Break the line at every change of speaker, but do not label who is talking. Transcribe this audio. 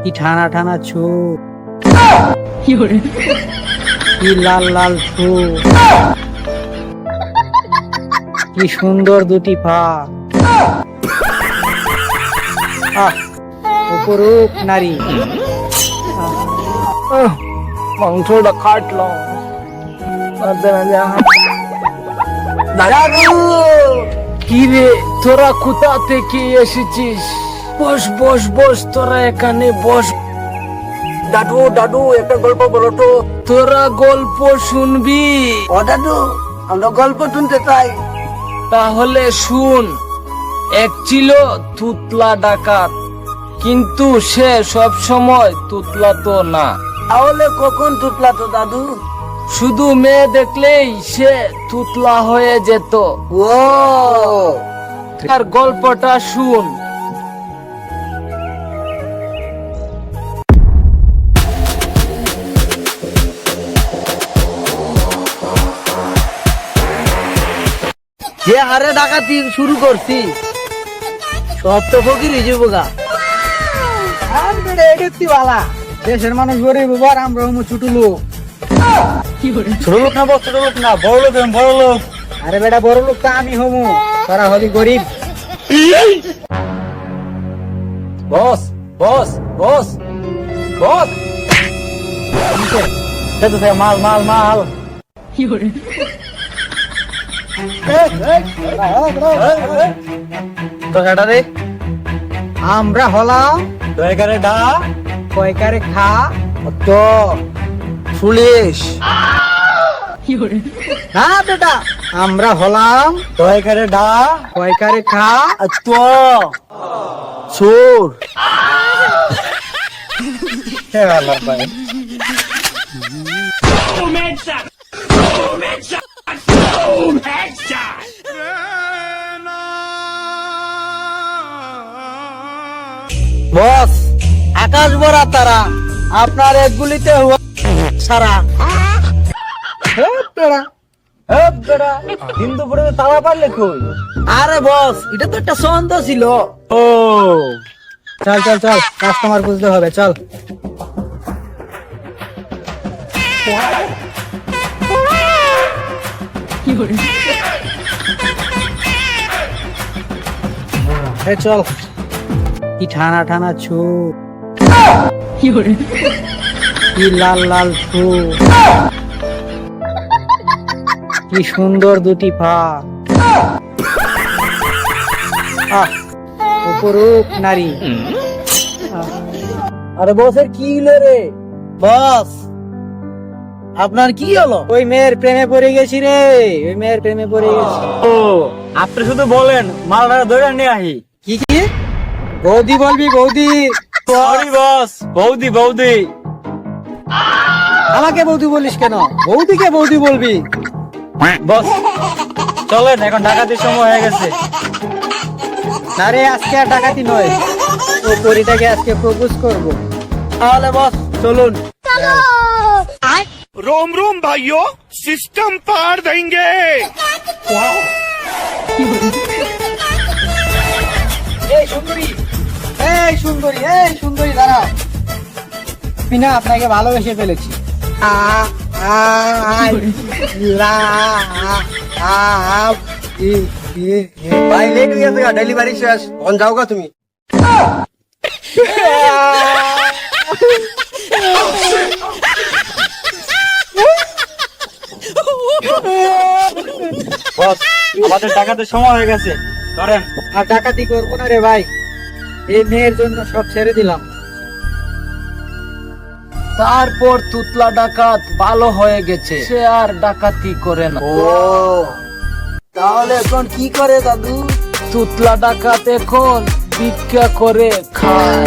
কি ঠানা ঠানা চোখ, কি লাল লাল চোখ, কি সুন্দর দুটি পা। উপরূপ নারী।
মাংসটা কাটলাম। কি রে, তোরা কোথা থেকে এসেছিস? বস বস বস, তোরা এখানে বস।
দাদু দাদু একটা গল্প বলো তো।
তোরা গল্প শুনবি?
ও দাদু, আমরা গল্প শুনতে চাই।
তাহলে শুন। এক ছিল তুতলা ডাকাত, কিন্তু সে সব সময় তুতলাতো না।
তাহলে কখন তুতলাতো দাদু?
শুধু মেয়ে দেখলেই সে তুতলা হয়ে যেত।
ও
আর গল্পটা শুন।
যে হারে ডাকাতি শুরু করছি, সব তো ফকির হয়ে যাবো গা।
দেশের মানুষ গরিব, আমরা ছোট লোক।
ছোট লোক না, ছোট লোক না, বড় লোক, বড় লোক।
আরে বেটা, বড় লোক তো আমি হমু, তারা হলি গরিব।
বস বস বস বস,
মাল মাল মাল। তো সেটা রে,
আমরা হলাম
দয়াকারে ডা
কয়কারে খা।
তো পুলিশ।
না বেটা, আমরা হলাম
দয়াকারে ডা
কয়কারে খা।
তো চোর। বস, আকাশ ভরা তারা, আপনার এক গুলিতে সারা। হিন্দু পড়ে তালা পারলে কই? আরে বস, এটা তো একটা ছন্দ ছিল। ও
চল চল চল, কাস্টমার বুঝতে হবে, চল। এ চল। কি ঠানা ঠানা চোখ, কি লাল লাল চোখ, কি সুন্দর দুটি পা। উপরূপ নারী।
আরে বসের কি হলো রে? বস, আপনার কি হলো?
ওই মেয়ের প্রেমে পড়ে গেছি রে, ওই মেয়ের প্রেমে পড়ে গেছি।
ও, আপনি শুধু বলেন, মালটা ধরে নিয়ে আহি।
কি কি বৌদি বলবি? বৌদি?
সরি বস, বৌদি বৌদি।
আমাকে বৌদি বলিস কেন? বৌদিকে বৌদি বলবি।
বস চলেন, এখন ডাকাতির সময় হয়ে গেছে।
না রে, আজকে আর ডাকাতি নয়, ও পরিটাকে আজকে প্রপোজ করব।
তাহলে বস চলুন।
रोम रोम भाइयों, सिस्टम पार देंगे।
এই সুন্দরী, এই সুন্দরী, এই সুন্দরী দাঁড়াও। পিনা, আপনাকে ভালোবেসে ফেলেছি।
ভাই লেট হয়ে গেছে, ডেলিভারি শেষ, কখন যাওগা তুমি? বস, আমাদের ডাকাতের সময় হয়ে গেছে, ধরেন।
আর ডাকাতি করবো না রে ভাই, এই মেয়ের জন্য সব ছেড়ে দিলাম।
তারপর তুতলা ডাকাত ভালো হয়ে গেছে, সে আর ডাকাতি করে না।
ও, তাহলে এখন কি করে দাদু?
তুতলা ডাকাত এখন ভিক্ষা করে খায়।